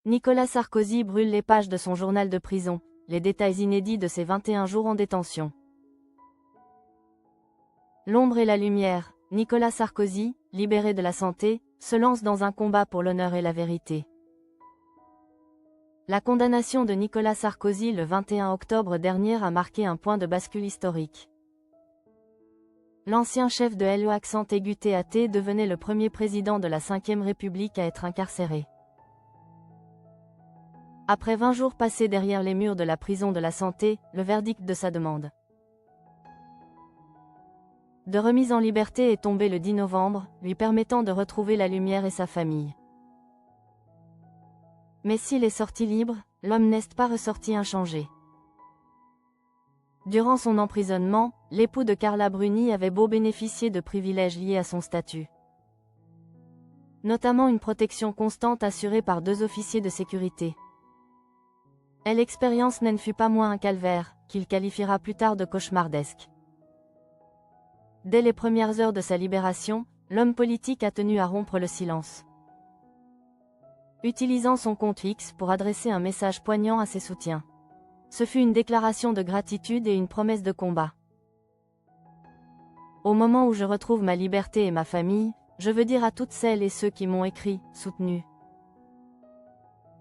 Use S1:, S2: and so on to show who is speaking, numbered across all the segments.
S1: Nicolas Sarkozy brûle les pages de son journal de prison, les détails inédits de ses 21 jours en détention. L'ombre et la lumière, Nicolas Sarkozy, libéré de la santé, se lance dans un combat pour l'honneur et la vérité. La condamnation de Nicolas Sarkozy le 21 octobre dernier a marqué un point de bascule historique. L'ancien chef de l'EAC devenait le premier président de la Ve République à être incarcéré. Après 20 jours passés derrière les murs de la prison de la Santé, le verdict de sa demande de remise en liberté est tombé le 10 novembre, lui permettant de retrouver la lumière et sa famille. Mais s'il est sorti libre, l'homme n'est pas ressorti inchangé. Durant son emprisonnement, l'époux de Carla Bruni avait beau bénéficier de privilèges liés à son statut. Notamment une protection constante assurée par 2 officiers de sécurité. L'expérience n'en fut pas moins un calvaire, qu'il qualifiera plus tard de cauchemardesque. Dès les premières heures de sa libération, l'homme politique a tenu à rompre le silence. Utilisant son compte X pour adresser un message poignant à ses soutiens. Ce fut une déclaration de gratitude et une promesse de combat. Au moment où je retrouve ma liberté et ma famille, je veux dire à toutes celles et ceux qui m'ont écrit, soutenu,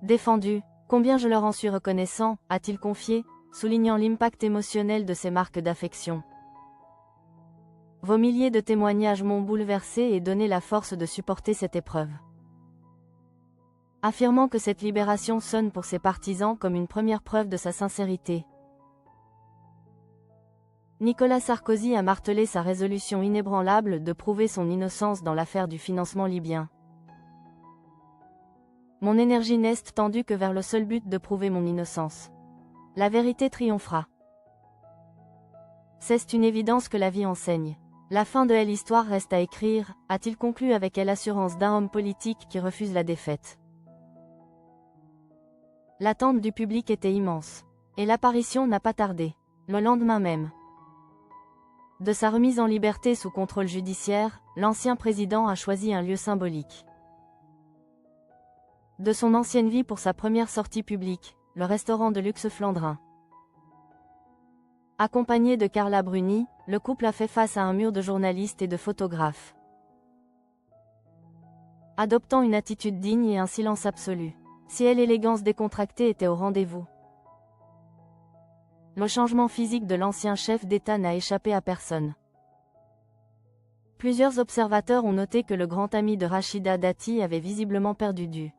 S1: défendu, combien je leur en suis reconnaissant, a-t-il confié, soulignant l'impact émotionnel de ces marques d'affection. Vos milliers de témoignages m'ont bouleversé et donné la force de supporter cette épreuve. Affirmant que cette libération sonne pour ses partisans comme une première preuve de sa sincérité. Nicolas Sarkozy a martelé sa résolution inébranlable de prouver son innocence dans l'affaire du financement libyen. Mon énergie n'est tendue que vers le seul but de prouver mon innocence. La vérité triomphera. C'est une évidence que la vie enseigne. La fin de l'histoire reste à écrire, a-t-il conclu avec l'assurance d'un homme politique qui refuse la défaite. L'attente du public était immense. Et l'apparition n'a pas tardé. Le lendemain même de sa remise en liberté sous contrôle judiciaire, l'ancien président a choisi un lieu symbolique. De son ancienne vie pour sa première sortie publique, le restaurant de luxe flandrin. Accompagné de Carla Bruni, le couple a fait face à un mur de journalistes et de photographes. Adoptant une attitude digne et un silence absolu. Si l'élégance décontractée était au rendez-vous. Le changement physique de l'ancien chef d'État n'a échappé à personne. Plusieurs observateurs ont noté que le grand ami de Rachida Dati avait visiblement perdu du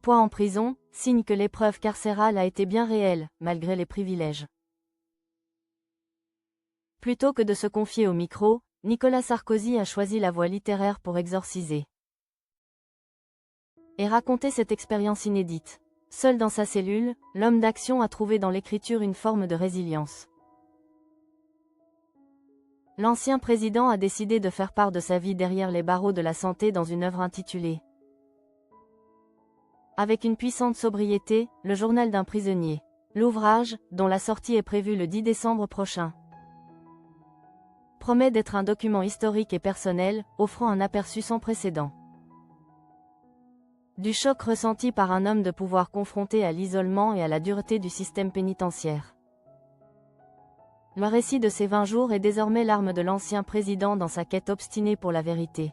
S1: poids en prison, signe que l'épreuve carcérale a été bien réelle, malgré les privilèges. Plutôt que de se confier au micro, Nicolas Sarkozy a choisi la voie littéraire pour exorciser et raconter cette expérience inédite. Seul dans sa cellule, l'homme d'action a trouvé dans l'écriture une forme de résilience. L'ancien président a décidé de faire part de sa vie derrière les barreaux de la santé dans une œuvre intitulée avec une puissante sobriété, le journal d'un prisonnier. L'ouvrage, dont la sortie est prévue le 10 décembre prochain, promet d'être un document historique et personnel, offrant un aperçu sans précédent du choc ressenti par un homme de pouvoir confronté à l'isolement et à la dureté du système pénitentiaire. Le récit de ces 20 jours est désormais l'arme de l'ancien président dans sa quête obstinée pour la vérité.